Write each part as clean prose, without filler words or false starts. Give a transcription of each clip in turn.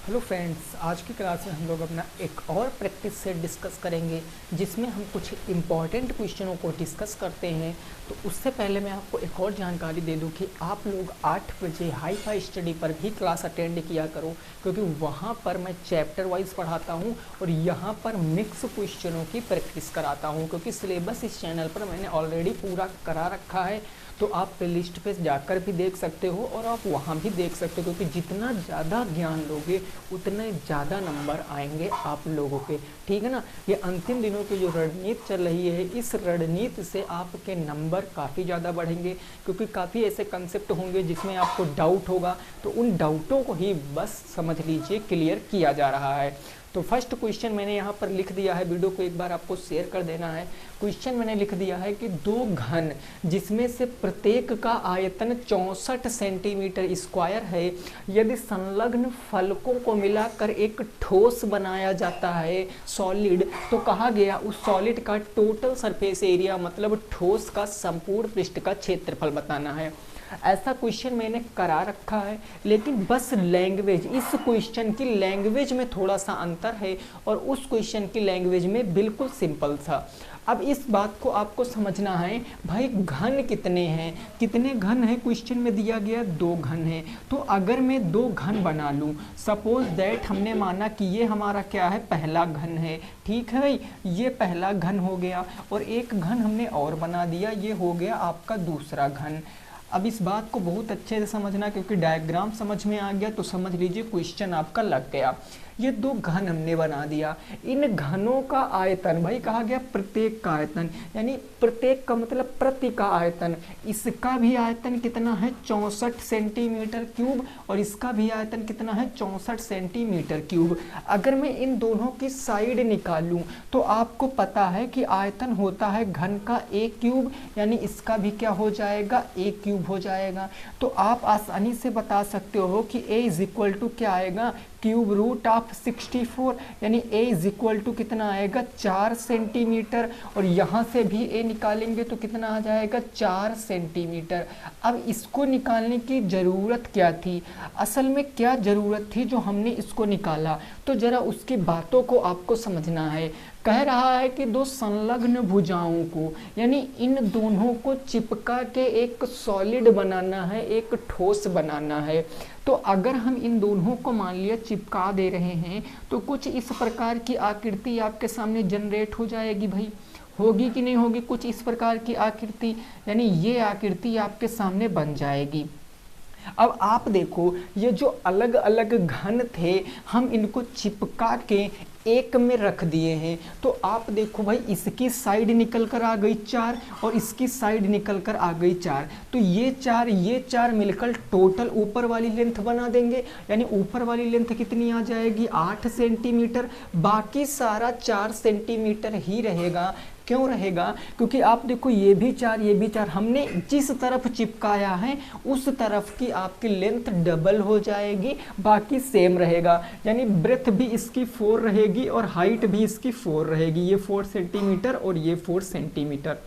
Hello friends, आज की class में हम लोग अपना एक और प्रैक्टिस सेट डिस्कस करेंगे जिसमें हम कुछ इम्पॉर्टेंट क्वेश्चनों को डिस्कस करते हैं। तो उससे पहले मैं आपको एक और जानकारी दे दूं कि आप लोग 8 बजे हाई फाई स्टडी पर भी क्लास अटेंड किया करो, क्योंकि वहाँ पर मैं चैप्टर वाइज पढ़ाता हूँ और यहाँ पर मिक्स क्वेश्चनों की प्रैक्टिस कराता हूँ, क्योंकि सिलेबस इस चैनल पर मैंने ऑलरेडी पूरा करा रखा है। तो आप प्लेलिस्ट पे जाकर भी देख सकते हो और आप वहाँ भी देख सकते हो, क्योंकि जितना ज़्यादा ज्ञान लोगे उतने ज़्यादा नंबर आएंगे आप लोगों के। ठीक है ना। ये अंतिम दिनों की जो रणनीति चल रही है, इस रणनीति से आपके नंबर काफ़ी ज़्यादा बढ़ेंगे, क्योंकि काफ़ी ऐसे कंसेप्ट होंगे जिसमें आपको डाउट होगा। तो उन डाउटों को ही बस समझ लीजिए क्लियर किया जा रहा है। तो फर्स्ट क्वेश्चन मैंने यहाँ पर लिख दिया है, वीडियो को एक बार आपको शेयर कर देना है। क्वेश्चन मैंने लिख दिया है कि दो घन जिसमें से प्रत्येक का आयतन 64 सेंटीमीटर स्क्वायर है, यदि संलग्न फलकों को मिलाकर एक ठोस बनाया जाता है सॉलिड, तो कहा गया उस सॉलिड का टोटल सरफेस एरिया मतलब ठोस का संपूर्ण पृष्ठ का क्षेत्रफल बताना है। ऐसा क्वेश्चन मैंने करा रखा है, लेकिन बस लैंग्वेज, इस क्वेश्चन की लैंग्वेज में थोड़ा सा अंतर है और उस क्वेश्चन की लैंग्वेज में बिल्कुल सिंपल था। अब इस बात को आपको समझना है, भाई घन कितने हैं, कितने घन हैं क्वेश्चन में दिया गया, दो घन हैं। तो अगर मैं दो घन बना लूँ, सपोज दैट हमने माना कि ये हमारा क्या है, पहला घन है। ठीक है भाई, ये पहला घन हो गया और एक घन हमने और बना दिया, ये हो गया आपका दूसरा घन। अब इस बात को बहुत अच्छे से समझना, क्योंकि डायग्राम समझ में आ गया तो समझ लीजिए क्वेश्चन आपका लग गया। ये दो घन हमने बना दिया, इन घनों का आयतन, भाई कहा गया प्रत्येक का आयतन, यानी प्रत्येक का मतलब प्रति का आयतन। इसका भी आयतन कितना है, 64 सेंटीमीटर क्यूब, और इसका भी आयतन कितना है, 64 सेंटीमीटर क्यूब। अगर मैं इन दोनों की साइड निकालूं तो आपको पता है कि आयतन होता है घन का a क्यूब, यानी इसका भी क्या हो जाएगा, a क्यूब हो जाएगा। तो आप आसानी से बता सकते हो कि a इज इक्वल टू क्या आएगा, क्यूब रूट ऑफ 64, यानी a इज इक्वल टू कितना आएगा, 4 सेंटीमीटर, और यहाँ से भी a निकालेंगे तो कितना आ जाएगा, 4 सेंटीमीटर। अब इसको निकालने की ज़रूरत क्या थी, असल में क्या ज़रूरत थी जो हमने इसको निकाला, तो ज़रा उसकी बातों को आपको समझना है। कह रहा है कि दो संलग्न भुजाओं को, यानी इन दोनों को चिपका के एक सॉलिड बनाना है, एक ठोस बनाना है। तो अगर हम इन दोनों को मान लिया चिपका दे रहे हैं, तो कुछ इस प्रकार की आकृति आपके सामने जनरेट हो जाएगी। भाई होगी कि नहीं होगी, कुछ इस प्रकार की आकृति, यानी ये आकृति आपके सामने बन जाएगी। अब आप देखो, ये जो अलग अलग घन थे, हम इनको चिपका के एक में रख दिए हैं। तो आप देखो भाई, इसकी साइड निकल कर आ गई 4 और इसकी साइड निकल कर आ गई 4, तो ये 4 मिलकर टोटल ऊपर वाली लेंथ बना देंगे, यानी ऊपर वाली लेंथ कितनी आ जाएगी, 8 सेंटीमीटर। बाकी सारा 4 सेंटीमीटर ही रहेगा। क्यों रहेगा, क्योंकि आप देखो ये भी 4, ये भी 4, हमने जिस तरफ चिपकाया है उस तरफ की आपकी लेंथ डबल हो जाएगी, बाकी सेम रहेगा। यानी ब्रेथ भी इसकी 4 रहेगी और हाइट भी इसकी 4 रहेगी, ये 4 सेंटीमीटर और ये 4 सेंटीमीटर।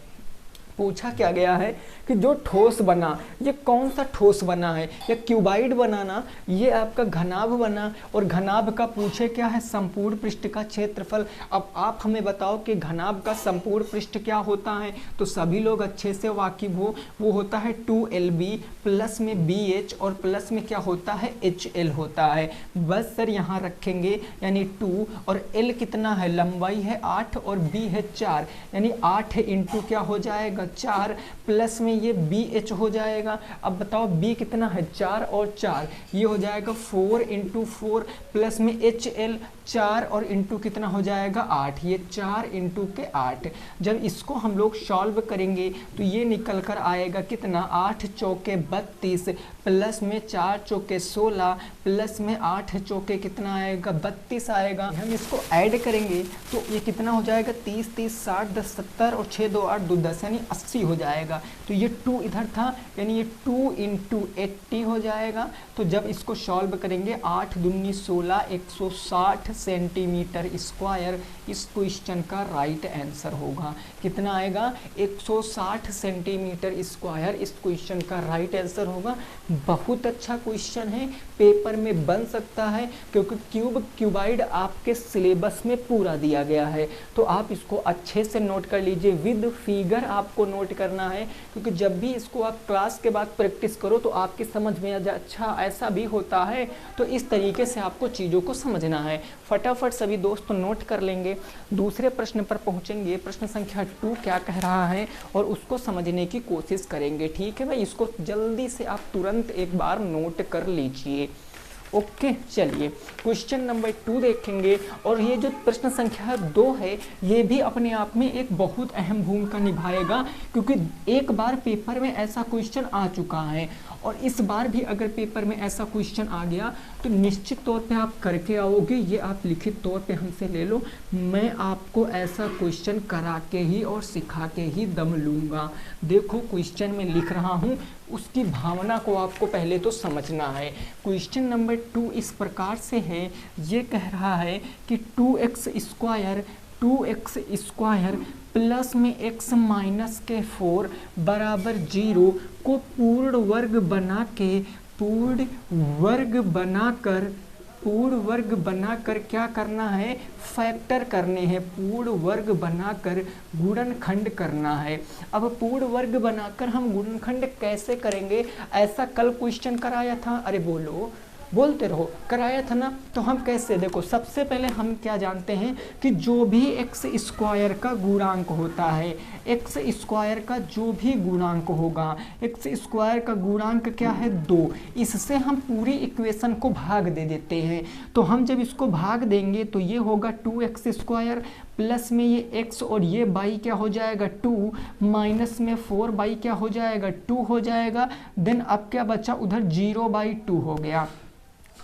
पूछा क्या गया है कि जो ठोस बना, ये कौन सा ठोस बना है, या क्यूबाइड बनाना, ये आपका घनाभ बना, और घनाभ का पूछे क्या है, संपूर्ण पृष्ठ का क्षेत्रफल। अब आप हमें बताओ कि घनाभ का संपूर्ण पृष्ठ क्या होता है, तो सभी लोग अच्छे से वाकिफ हो, वो होता है 2LB प्लस में BH और प्लस में क्या होता है, HL होता है। बस सर यहाँ रखेंगे, यानी 2 और L कितना है, लंबाई है 8 और B है 4, यानी 8 इंटू क्या हो जाएगा, 4, प्लस में ये BH हो जाएगा। अब बताओ B कितना है, 4 और 4, ये हो जाएगा 4 इंटू 4, प्लस में HL 4 और इंटू कितना हो जाएगा, 8, ये 4 इंटू के 8। जब इसको हम लोग सॉल्व करेंगे तो ये निकल कर आएगा कितना, 8 चौके 32 प्लस में 4 चौके 16 प्लस में 8 चौके कितना आएगा, 32 आएगा। हम इसको ऐड करेंगे तो ये कितना हो जाएगा, 30 30 60 10 70 और 6 2 8 2 10, यानी 80 हो जाएगा। तो ये 2 इधर था, यानी ये 2 × 80 हो जाएगा। तो जब इसको सॉल्व करेंगे 8 दूनी 16, 160 सेंटीमीटर स्क्वायर इस क्वेश्चन का राइट आंसर होगा। कितना आएगा? 160 सेंटीमीटर स्क्वायर इस क्वेश्चन का राइट आंसर होगा। बहुत अच्छा क्वेश्चन है, पेपर में बन सकता है, क्योंकि क्यूबाइड आपके सिलेबस में पूरा दिया गया है। तो आप इसको अच्छे से नोट कर लीजिए, विद फिगर आपको नोट करना है, क्योंकि जब भी इसको आप क्लास के बाद प्रैक्टिस करो तो आपकी समझ में आ जाए अच्छा ऐसा भी होता है। तो इस तरीके से आपको चीज़ों को समझना है। फटाफट सभी दोस्त नोट कर लेंगे। दूसरे प्रश्न पर पहुंचेंगे। प्रश्न संख्या 2 क्या कह रहा है और उसको समझने की कोशिश करेंगे। ठीक है भाई, इसको जल्दी से आप तुरंत एक बार नोट कर लीजिए। ओके, चलिए क्वेश्चन नंबर 2 देखेंगे। और ये जो प्रश्न संख्या 2 है ये भी अपने आप में एक बहुत अहम भूमिका निभाएगा, क्योंकि एक बार पेपर में ऐसा क्वेश्चन आ चुका है और इस बार भी अगर पेपर में ऐसा क्वेश्चन आ गया तो निश्चित तौर पे आप करके आओगे। ये आप लिखित तौर पे हमसे ले लो, मैं आपको ऐसा क्वेश्चन करा के ही और सिखा के ही दम लूँगा। देखो क्वेश्चन में लिख रहा हूँ, उसकी भावना को आपको पहले तो समझना है। क्वेश्चन नंबर 2 इस प्रकार से है, ये कह रहा है कि 2x स्क्वायर प्लस में x माइनस के 4 बराबर 0 को पूर्ण वर्ग बनाकर क्या करना है? फैक्टर करने हैं। पूर्ण वर्ग बनाकर गुणनखंड करना है। अब पूर्ण वर्ग बनाकर हम गुणनखंड कैसे करेंगे? ऐसा कल क्वेश्चन कराया था, अरे बोलते रहो, कराया था ना। तो हम कैसे, देखो सबसे पहले हम क्या जानते हैं कि जो भी एक्स स्क्वायर का गुणांक होता है, एक्स स्क्वायर का जो भी गुणांक होगा, एक्स स्क्वायर का गुणांक क्या है? 2। इससे हम पूरी इक्वेशन को भाग दे देते हैं। तो हम जब इसको भाग देंगे तो ये होगा 2x स्क्वायर प्लस में ये x और ये बाई क्या हो जाएगा? 2 माइनस में 4 बाई क्या हो जाएगा? 2 हो जाएगा। देन अब क्या बचा? उधर 0/2 हो गया।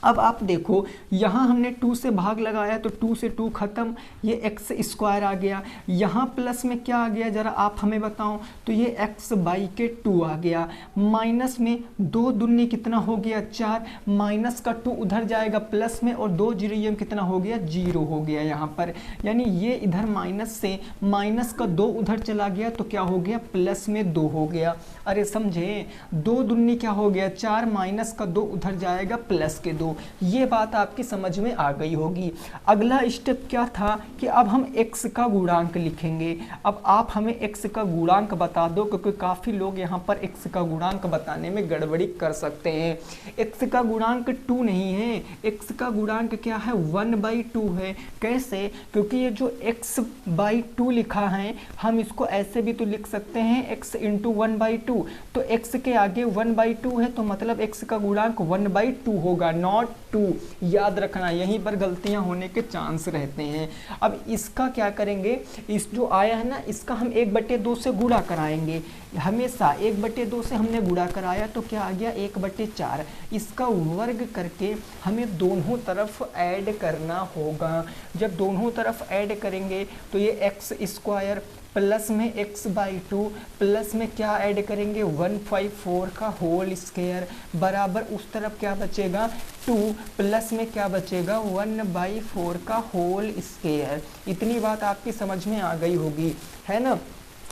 अब आप देखो यहाँ हमने 2 से भाग लगाया तो 2 से 2 खत्म, ये एक्स स्क्वायर आ गया। यहाँ प्लस में क्या आ गया ज़रा आप हमें बताओ? तो ये x/2 आ गया। माइनस में 2 दूनी कितना हो गया? 4, माइनस का 2 उधर जाएगा प्लस में और 2 जीरो ये कितना हो गया? 0 हो गया यहाँ पर। यानी ये इधर माइनस से माइनस का 2 उधर चला गया तो क्या हो गया? प्लस में 2 हो गया। अरे समझे, 2 दूनी क्या हो गया? 4, माइनस का 2 उधर जाएगा प्लस के 2। ये बात आपकी समझ में आ गई होगी। अगला स्टेप क्या था कि अब हम x का गुणांक लिखेंगे। अब आप हमें x का गुणांक बता दो, क्योंकि काफ़ी लोग यहाँ पर x का गुणांक बताने में गड़बड़ी कर सकते हैं। x का गुणांक 2 नहीं है, x का गुणांक क्या है? 1/2 है। कैसे? क्योंकि ये जो x/2 लिखा है हम इसको ऐसे भी तो लिख सकते हैं x × 1/2। तो x के आगे 1/2 है तो मतलब x का गुणांक 1/2 होगा, नॉट 2। याद रखना, यहीं पर गलतियां होने के चांस रहते हैं। अब इसका क्या करेंगे? इस जो आया है ना, इसका हम 1/2 से गुणा कराएंगे। हमेशा 1/2 से हमने गुणा कराया तो क्या आ गया? 1/4। इसका वर्ग करके हमें दोनों तरफ ऐड करना होगा। जब दोनों तरफ ऐड करेंगे तो ये एक्स स्क्वायर प्लस में x/2 प्लस में क्या ऐड करेंगे? 1/4 का होल स्क्वायर बराबर उस तरफ क्या बचेगा? 2 प्लस में क्या बचेगा? 1/4 का होल स्क्वायर। इतनी बात आपकी समझ में आ गई होगी, है ना।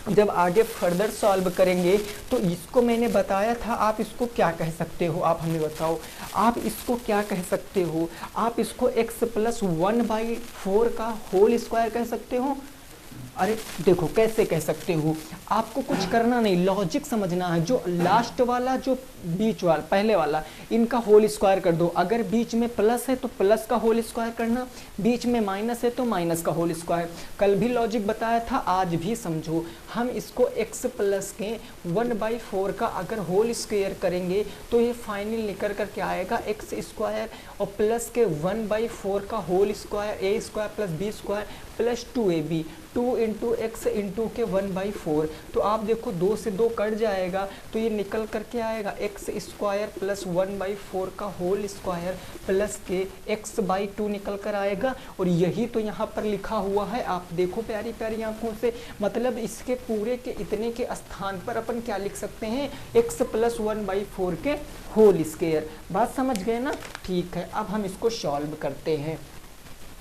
जब आगे फर्दर सॉल्व करेंगे तो इसको मैंने बताया था, आप इसको क्या कह सकते हो? आप हमें बताओ, आप इसको क्या कह सकते हो? आप इसको x + 1/4 का होल स्क्वायर कह सकते हो। अरे देखो कैसे कह सकते हो, आपको कुछ करना नहीं, लॉजिक समझना है। जो लास्ट वाला, जो बीच वाला, पहले वाला, इनका होल स्क्वायर कर दो। अगर बीच में प्लस है तो प्लस का होल स्क्वायर करना, बीच में माइनस है तो माइनस का होल स्क्वायर। कल भी लॉजिक बताया था, आज भी समझो। हम इसको x प्लस के 1/4 का अगर होल स्क्वायर करेंगे तो ये फाइनल निकल कर क्या आएगा? x स्क्वायर और प्लस के 1/4 का whole square, a² + b² + 2ab। 2 into x into के 1/4। तो आप देखो 2 से 2 कट जाएगा तो ये निकल करके आएगा एक्स स्क्वायर प्लस 1/4 का होल स्क्वायर प्लस के x/2 निकल कर आएगा। और यही तो यहाँ पर लिखा हुआ है, आप देखो प्यारी प्यारी आंखों से, मतलब इसके पूरे के इतने के स्थान पर अपन क्या लिख सकते हैं, x प्लस 1/4 के होल स्क्वायर। बात समझ गए ना? ठीक है, अब हम इसको सॉल्व करते हैं।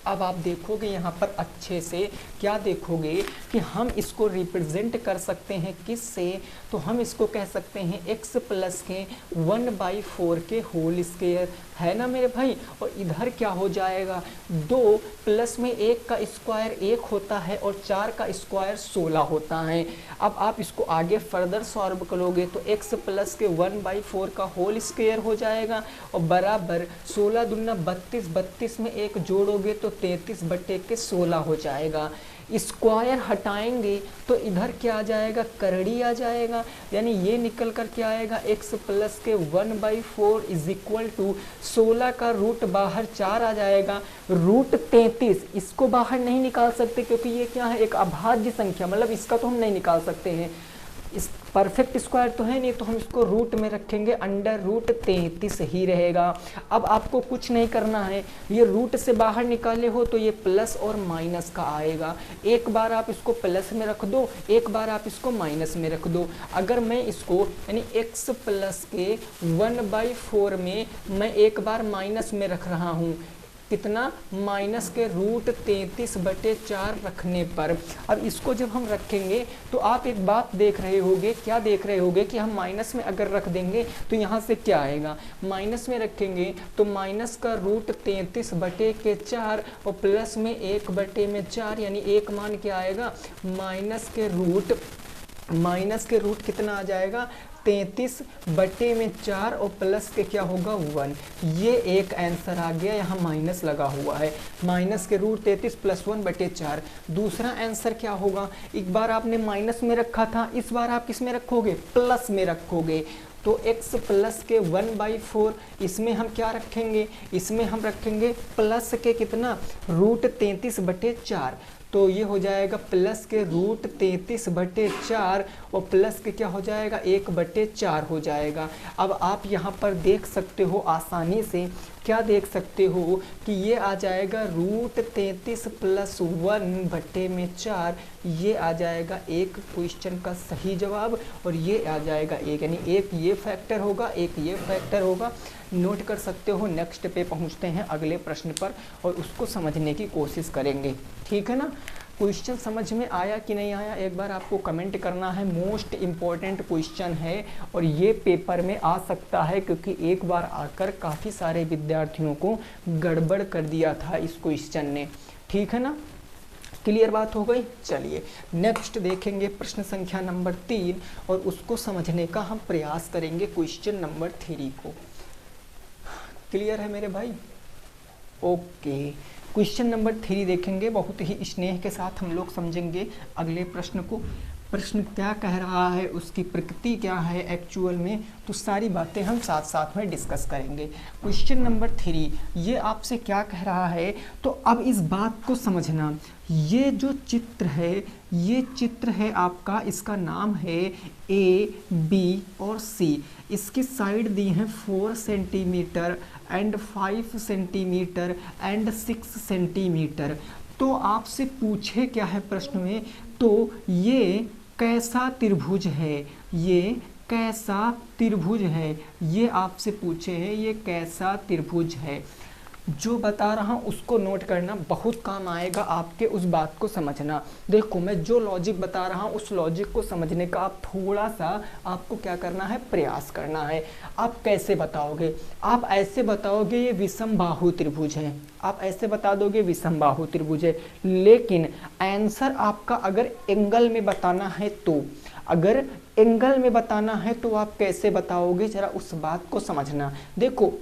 अब आप देखोगे यहाँ पर अच्छे से, क्या देखोगे कि हम इसको रिप्रेजेंट कर सकते हैं किससे, तो हम इसको कह सकते हैं x प्लस के 1/4 के होल स्क्वायर, है ना मेरे भाई। और इधर क्या हो जाएगा, 2 प्लस में 1 का स्क्वायर 1 होता है और 4 का स्क्वायर 16 होता है। अब आप इसको आगे फर्दर सॉल्व करोगे तो x प्लस के 1/4 का होल स्क्वायर हो जाएगा और बराबर 16 दूना 32, 32 में 1 जोड़ोगे तो 33/16 हो जाएगा। स्क्वायर हटाएंगे तो इधर क्या आ जाएगा, करड़ी आ जाएगा, यानी ये निकल कर क्या आएगा, x प्लस के 1/4 इज इक्वल टू 16 का रूट बाहर 4 आ जाएगा, रूट 33 इसको बाहर नहीं निकाल सकते क्योंकि ये क्या है, एक अभाज्य संख्या, मतलब इसका तो हम नहीं निकाल सकते हैं, इस परफेक्ट स्क्वायर तो है नहीं, तो हम इसको रूट में रखेंगे, अंडर रूट 33 ही रहेगा। अब आपको कुछ नहीं करना है, ये रूट से बाहर निकाले हो तो ये प्लस और माइनस का आएगा, एक बार आप इसको प्लस में रख दो, एक बार आप इसको माइनस में रख दो। अगर मैं इसको यानी x प्लस के 1/4 में मैं एक बार माइनस में रख रहा हूँ, कितना, माइनस के रूट 33/4 रखने पर। अब इसको जब हम रखेंगे तो आप एक बात देख रहे होगे, क्या देख रहे होगे कि हम माइनस में अगर रख देंगे तो यहाँ से क्या आएगा, माइनस में रखेंगे तो माइनस का रूट 33/4 और प्लस में 1/4 यानी एक मान क्या आएगा, माइनस के रूट कितना आ जाएगा, 33/4 और प्लस के क्या होगा 1। ये एक आंसर आ गया, यहाँ माइनस लगा हुआ है, माइनस के रूट 33 प्लस 1/4। दूसरा आंसर क्या होगा, एक बार आपने माइनस में रखा था, इस बार आप किस में रखोगे, प्लस में रखोगे, तो x प्लस के 1/4 इसमें हम क्या रखेंगे, इसमें हम रखेंगे प्लस के कितना, रूट 33/4, तो ये हो जाएगा प्लस के रूट 33/4 और प्लस के क्या हो जाएगा, 1/4 हो जाएगा। अब आप यहाँ पर देख सकते हो आसानी से, क्या देख सकते हो कि ये आ जाएगा रूट 33 प्लस 1/4, ये आ जाएगा एक क्वेश्चन का सही जवाब और ये आ जाएगा एक, यानी एक ये फैक्टर होगा, एक ये फैक्टर होगा। नोट कर सकते हो। नेक्स्ट पे पहुंचते हैं अगले प्रश्न पर और उसको समझने की कोशिश करेंगे, ठीक है ना। क्वेश्चन समझ में आया कि नहीं आया, एक बार आपको कमेंट करना है। मोस्ट इम्पॉर्टेंट क्वेश्चन है और ये पेपर में आ सकता है क्योंकि एक बार आकर काफ़ी सारे विद्यार्थियों को गड़बड़ कर दिया था इस क्वेश्चन ने, ठीक है ना। क्लियर बात हो गई। चलिए नेक्स्ट देखेंगे प्रश्न संख्या नंबर 3 और उसको समझने का हम प्रयास करेंगे क्वेश्चन नंबर 3 को। क्लियर है मेरे भाई? ओके, क्वेश्चन नंबर 3 देखेंगे, बहुत ही स्नेह के साथ हम लोग समझेंगे अगले प्रश्न को। प्रश्न क्या कह रहा है, उसकी प्रकृति क्या है एक्चुअल में, तो सारी बातें हम साथ साथ में डिस्कस करेंगे। क्वेश्चन नंबर 3 ये आपसे क्या कह रहा है, तो अब इस बात को समझना, ये जो चित्र है, ये चित्र है आपका, इसका नाम है A, B और C। इसकी साइड दी हैं 4 centimetre and 5 centimetre and 6 centimetre. तो आपसे पूछे क्या है प्रश्न में, तो ये कैसा त्रिभुज है, ये कैसा त्रिभुज है, ये आपसे पूछे हैं, ये कैसा त्रिभुज है। जो बता रहा हूँ उसको नोट करना, बहुत काम आएगा आपके उस बात को समझना। देखो मैं जो लॉजिक बता रहा हूँ उस लॉजिक को समझने का आप थोड़ा सा आपको क्या करना है, प्रयास करना है। आप कैसे बताओगे, आप ऐसे बताओगे ये विषम बाहु त्रिभुज है, आप ऐसे बता दोगे विषम बाहु त्रिभुज है, लेकिन आंसर आपका अगर एंगल में बताना है तो, अगर एंगल में बताना है तो आप कैसे बताओगे, जरा उस बात को समझना। देखो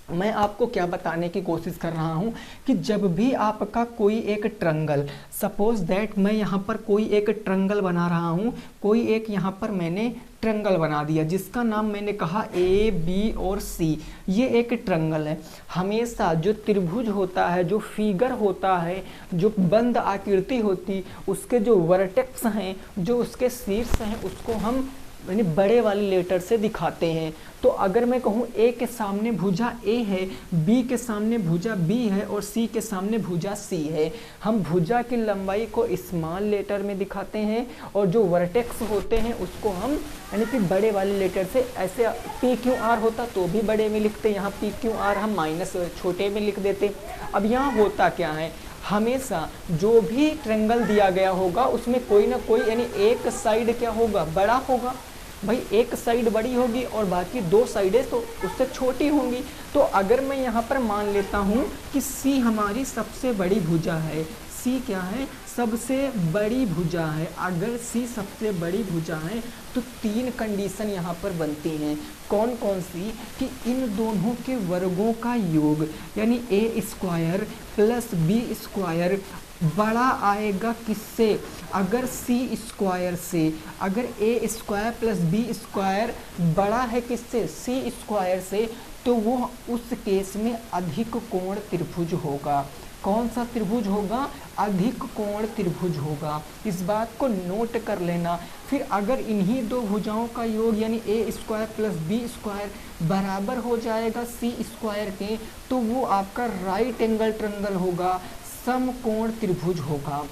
मैं आपको क्या बताने की कोशिश कर रहा हूँ कि जब भी आपका कोई एक ट्रायंगल, सपोज दैट मैं यहाँ पर कोई एक ट्रायंगल बना रहा हूँ, कोई एक यहाँ पर मैंने ट्रायंगल बना दिया जिसका नाम मैंने कहा ए बी और सी, ये एक ट्रायंगल है। हमेशा जो त्रिभुज होता है, जो फिगर होता है, जो बंद आकृति होती, उसके जो वर्टेक्स हैं, जो उसके शीर्ष हैं, उसको हम यानी बड़े वाले लेटर से दिखाते हैं। तो अगर मैं कहूँ ए के सामने भुजा ए है, बी के सामने भुजा बी है और सी के सामने भुजा सी है, हम भुजा की लंबाई को स्मॉल लेटर में दिखाते हैं और जो वर्टेक्स होते हैं उसको हम यानी कि बड़े वाले लेटर से, ऐसे पी क्यू आर होता तो भी बड़े में लिखते, यहाँ पी क्यू आर हम माइनस छोटे में लिख देते। अब यहाँ होता क्या है, हमेशा जो भी ट्रायंगल दिया गया होगा उसमें कोई ना कोई यानी एक साइड क्या होगा, बड़ा होगा। भाई एक साइड बड़ी होगी और बाकी दो साइडें तो उससे छोटी होंगी। तो अगर मैं यहाँ पर मान लेता हूँ कि सी हमारी सबसे बड़ी भुजा है, सी क्या है, सबसे बड़ी भुजा है। अगर सी सबसे बड़ी भुजा है तो तीन कंडीशन यहाँ पर बनती हैं। कौन कौन सी, कि इन दोनों के वर्गों का योग यानी ए स्क्वायर प्लस बी स्क्वायर बड़ा आएगा किससे, अगर सी स्क्वायर से। अगर ए स्क्वायर प्लस बी स्क्वायर बड़ा है किससे, सी स्क्वायर से, तो वो उस केस में अधिक कोण त्रिभुज होगा। कौन सा त्रिभुज होगा, अधिक कोण त्रिभुज होगा। इस बात को नोट कर लेना। फिर अगर इन्हीं दो भुजाओं का योग यानी ए स्क्वायर प्लस बी स्क्वायर बराबर हो जाएगा सी स्क्वायर के, तो वो आपका राइट एंगल ट्रायंगल होगा, समकोण त्रिभुज होगा।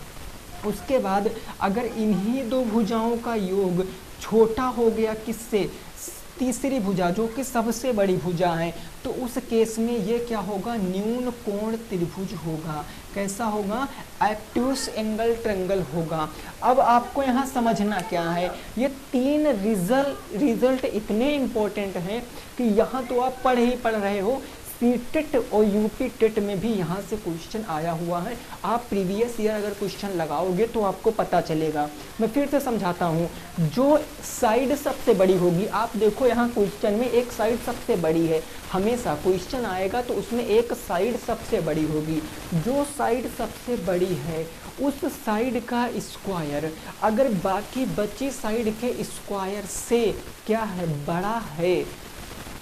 उसके बाद अगर इन्हीं दो भुजाओं का योग छोटा हो गया किससे, तीसरी भुजा जो कि सबसे बड़ी भुजा है, तो उस केस में ये क्या होगा, न्यून कोण त्रिभुज होगा। कैसा होगा, एक्यूट एंगल ट्रायंगल होगा। अब आपको यहाँ समझना क्या है, ये तीन रिजल्ट इतने इंपॉर्टेंट हैं कि यहाँ तो आप पढ़ ही पढ़ रहे हो, सीटेट और यूपी टेट में भी यहाँ से क्वेश्चन आया हुआ है। आप प्रीवियस ईयर अगर क्वेश्चन लगाओगे तो आपको पता चलेगा। मैं फिर से समझाता हूँ, जो साइड सबसे बड़ी होगी, आप देखो यहाँ क्वेश्चन में एक साइड सबसे बड़ी है, हमेशा क्वेश्चन आएगा तो उसमें एक साइड सबसे बड़ी होगी। जो साइड सबसे बड़ी है उस साइड का स्क्वायर अगर बाकी बची साइड के स्क्वायर से क्या है, बड़ा है,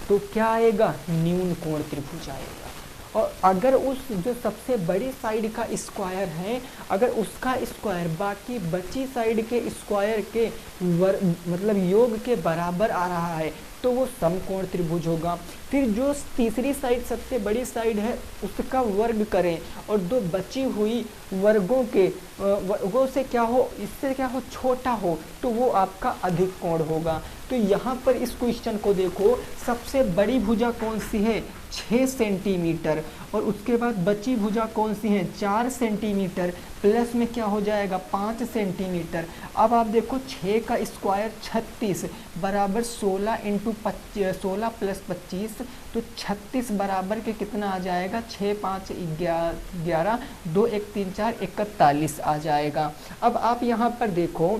तो क्या आएगा, न्यून कोण त्रिभुज आएगा। और अगर उस जो सबसे बड़ी साइड का स्क्वायर है, अगर उसका स्क्वायर बाकी बची साइड के स्क्वायर के मतलब योग के बराबर आ रहा है, तो वो समकोण त्रिभुज होगा। फिर जो तीसरी साइड सबसे बड़ी साइड है उसका वर्ग करें और दो बची हुई वर्गों से क्या हो, इससे क्या हो, छोटा हो, तो वो आपका अधिक कोण होगा। तो यहाँ पर इस क्वेश्चन को देखो, सबसे बड़ी भुजा कौन सी है, 6 सेंटीमीटर, और उसके बाद बची भुजा कौन सी है, 4 सेंटीमीटर, प्लस में क्या हो जाएगा, 5 सेंटीमीटर। अब आप देखो 6 का स्क्वायर 36 बराबर 16 इंटू 16 प्लस 25, तो 36 बराबर के कितना आ जाएगा, 6 5 11 2 1 3 4 41 आ जाएगा। अब आप यहाँ पर देखो,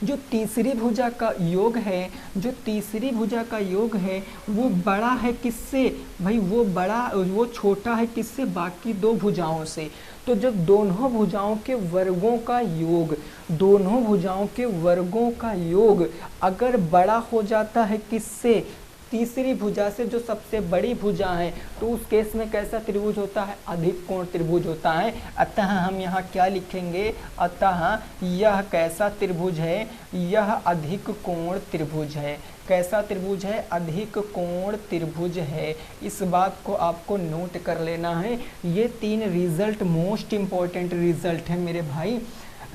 जो तीसरी भुजा का योग है, जो तीसरी भुजा का योग है वो बड़ा है किससे, भाई वो छोटा है किससे, बाकी दो भुजाओं से। तो जब दोनों भुजाओं के वर्गों का योग, दोनों भुजाओं के वर्गों का योग अगर बड़ा हो जाता है किससे, तीसरी भुजा से, जो सबसे बड़ी भुजा है, तो उस केस में कैसा त्रिभुज होता है, अधिक कोण त्रिभुज होता है। अतः हम यहाँ क्या लिखेंगे, अतः यह कैसा त्रिभुज है, यह अधिक कोण त्रिभुज है। कैसा त्रिभुज है, अधिक कोण त्रिभुज है। इस बात को आपको नोट कर लेना है। ये तीन रिजल्ट मोस्ट इम्पॉर्टेंट रिजल्ट है मेरे भाई।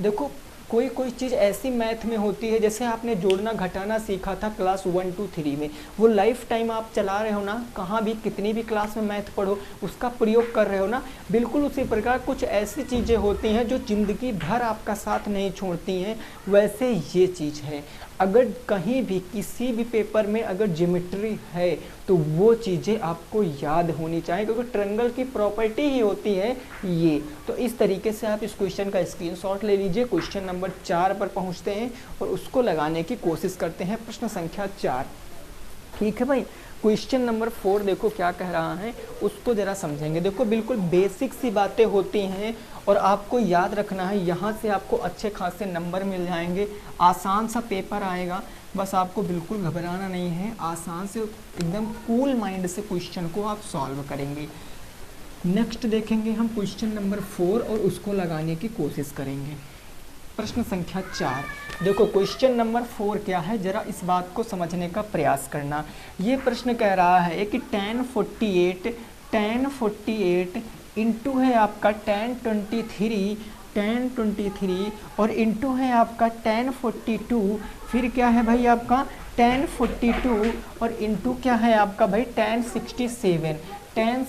देखो कोई कोई चीज़ ऐसी मैथ में होती है, जैसे आपने जोड़ना घटाना सीखा था क्लास 1 2 3 में, वो लाइफ टाइम आप चला रहे हो ना, कहाँ भी कितनी भी क्लास में मैथ पढ़ो उसका प्रयोग कर रहे हो ना, बिल्कुल उसी प्रकार कुछ ऐसी चीज़ें होती हैं जो ज़िंदगी भर आपका साथ नहीं छोड़ती हैं, वैसे ये चीज़ है। अगर कहीं भी किसी भी पेपर में अगर ज्योमेट्री है तो वो चीज़ें आपको याद होनी चाहिए, क्योंकि ट्रायंगल की प्रॉपर्टी ही होती है ये। तो इस तरीके से आप इस क्वेश्चन का स्क्रीनशॉट ले लीजिए। क्वेश्चन नंबर 4 पर पहुंचते हैं और उसको लगाने की कोशिश करते हैं, प्रश्न संख्या 4। ठीक है भाई, क्वेश्चन नंबर 4 देखो क्या कह रहा है, उसको ज़रा समझेंगे। देखो बिल्कुल बेसिक सी बातें होती हैं और आपको याद रखना है, यहाँ से आपको अच्छे खासे नंबर मिल जाएंगे। आसान सा पेपर आएगा, बस आपको बिल्कुल घबराना नहीं है, आसान से एकदम कूल माइंड से क्वेश्चन को आप सॉल्व करेंगे। नेक्स्ट देखेंगे हम क्वेश्चन नंबर 4 और उसको लगाने की कोशिश करेंगे। प्रश्न संख्या 4। देखो क्वेश्चन नंबर 4 क्या है, जरा इस बात को समझने का प्रयास करना। ये प्रश्न कह रहा है कि tan 48 इंटू है आपका tan 23 और इंटू है आपका tan 42, फिर क्या है भाई आपका tan 42 और इंटू क्या है आपका भाई tan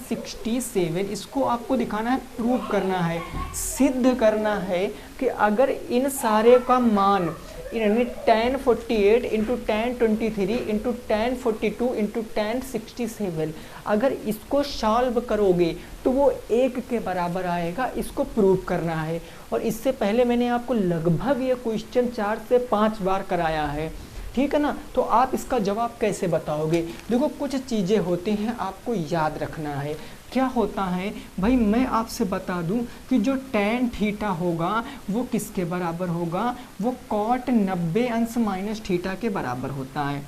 67। इसको आपको दिखाना है, प्रूव करना है, सिद्ध करना है कि अगर इन सारे का मान यानी tan 48 into tan 23 into tan 42 into tan 67 अगर इसको सॉल्व करोगे तो वो 1 के बराबर आएगा। इसको प्रूव करना है। और इससे पहले मैंने आपको लगभग ये क्वेश्चन 4 से 5 बार कराया है, ठीक है ना। तो आप इसका जवाब कैसे बताओगे? देखो कुछ चीज़ें होती हैं आपको याद रखना है। क्या होता है भाई, मैं आपसे बता दूं कि जो tan थीटा होगा वो किसके बराबर होगा, वो cot 90 अंश माइनस थीटा के बराबर होता है।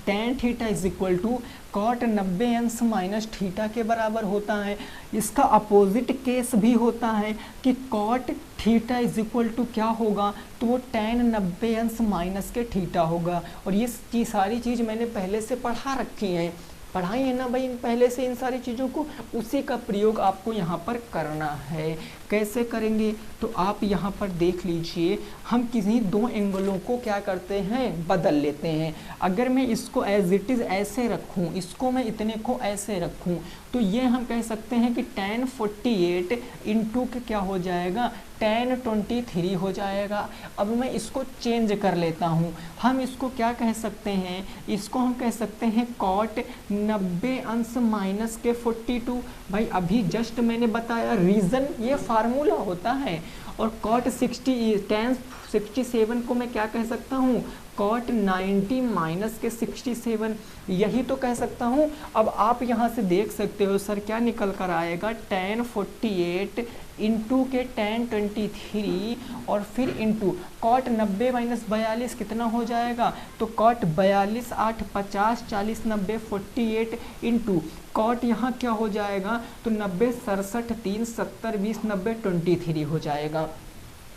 tan theta is equal to cot 90 अंश माइनस थीटा के बराबर होता है। इसका अपोजिट केस भी होता है कि cot theta is equal to क्या होगा, तो वो tan 90 अंश माइनस के थीटा होगा। और ये सारी चीज़ मैंने पहले से पढ़ा रखी हैं, पढ़ाई है ना भाई पहले से इन सारी चीज़ों को, उसी का प्रयोग आपको यहाँ पर करना है। कैसे करेंगे तो आप यहाँ पर देख लीजिए, हम किसी दो एंगलों को क्या करते हैं, बदल लेते हैं। अगर मैं इसको एज इट इज़ ऐसे रखूँ, इसको मैं इतने को ऐसे रखूँ, तो ये हम कह सकते हैं कि tan 48 इंटू के क्या हो जाएगा, tan 23 हो जाएगा। अब मैं इसको चेंज कर लेता हूँ, हम इसको क्या कह सकते हैं, इसको हम कह सकते हैं cot 90 अंश माइनस के 42। भाई अभी जस्ट मैंने बताया, रीज़न ये फार्मूला होता है। और cot tan 67 को मैं क्या कह सकता हूँ, cot 90 माइनस के 67, यही तो कह सकता हूँ। अब आप यहाँ से देख सकते हो सर क्या निकल कर आएगा, tan 48 इंटू के tan 23 और फिर इंटू cot 90 माइनस 42 कितना हो जाएगा, तो cot 42 8 50 40 90 48 इंटू cot यहाँ क्या हो जाएगा, तो 90 67 3 70 20 90 23 हो जाएगा।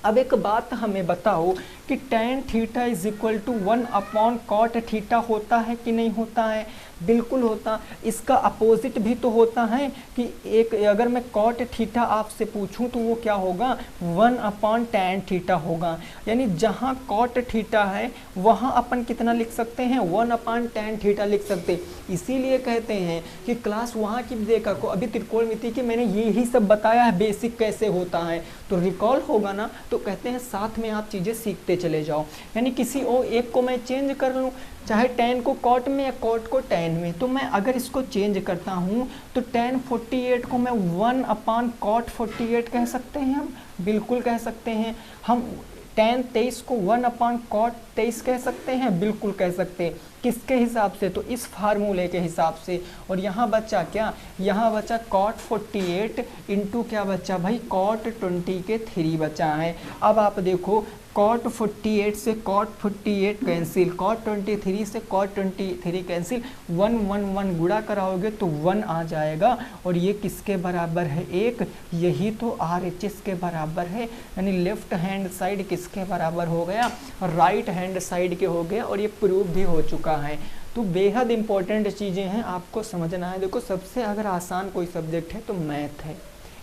अब एक बात हमें बताओ कि tan theta is equal to 1 upon cot theta होता है कि नहीं होता है? बिल्कुल होता। इसका अपोजिट भी तो होता है कि एक अगर मैं cot थीटा आपसे पूछूं तो वो क्या होगा, 1 अपॉन tan थीटा होगा। यानी जहां cot थीटा है वहां अपन कितना लिख सकते हैं, 1 अपॉन tan थीटा लिख सकते। इसीलिए कहते हैं कि क्लास वहाँ की देखा को, अभी त्रिकोणमिति की मैंने यही सब बताया है, बेसिक कैसे होता है, तो रिकॉल होगा ना, तो कहते हैं साथ में आप चीज़ें सीखते चले जाओ। यानी किसी और एक को मैं चेंज कर लूँ, चाहे tan को cot में या cot को tan में, तो मैं अगर इसको चेंज करता हूँ तो tan 48 को मैं 1 अपॉन cot 48 कह सकते हैं, हम बिल्कुल कह सकते हैं। हम tan 23 को 1 अपॉन cot 23 कह सकते हैं, बिल्कुल कह सकते हैं। किसके हिसाब से, तो इस फार्मूले के हिसाब से। और यहाँ बचा क्या, यहाँ बचा cot 48 इंटू क्या बचा भाई, cot 23 बचा है। अब आप देखो cot 48 से cot 48 कैंसिल, cot 23 से cot 23 कैंसिल, 1 1 1 गुणा कराओगे तो 1 आ जाएगा। और ये किसके बराबर है, 1, यही तो RHS के बराबर है। यानी लेफ्ट हैंड साइड किसके बराबर हो गया, राइट हैंड साइड के हो गया। और ये प्रूव भी हो चुका है। तो बेहद इंपॉर्टेंट चीज़ें हैं, आपको समझना है। देखो सबसे अगर आसान कोई सब्जेक्ट है तो मैथ है,